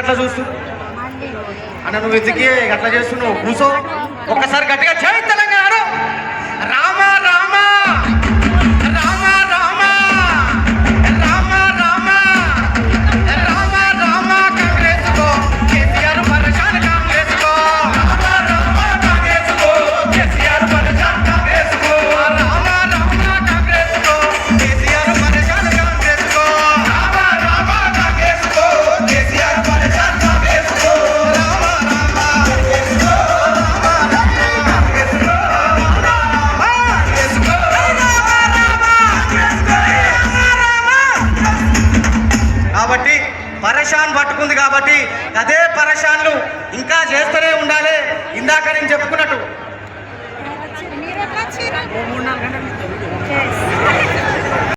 అట్లా చూస్తూ అన్న నువ్వు ఎందుకే అట్లా చేస్తున్నావు కూసో ఒక్కసారి గట్టిగా జై తెలంగాణ రామ రామ రామ రామ రామ రామ రామ రామ కాంగ్రెస్ కో కేసీఆర్ పరేషాన్ కాంగ్రెస్ కో రామ రామ కాంగ్రెస్ కో కేసీఆర్ పరేషాన్ కాంగ్రెస్ కో రామ రామ కాంగ్రెస్ కో కేసీఆర్ పరేషాన్ కాంగ్రెస్ కో రామ రామ కాంగ్రెస్ కో కేసీఆర్ పరేషాన్ కాంగ్రెస్ కో రామ రామ కాంగ్రెస్ కో కాబట్టి పరేషాన్ పట్టుకుంది కాబట్టి అదే పరేషాన్లు ఇంకా చేస్తూనే ఉండాలి. ఇందాక నేను చెప్పుకున్న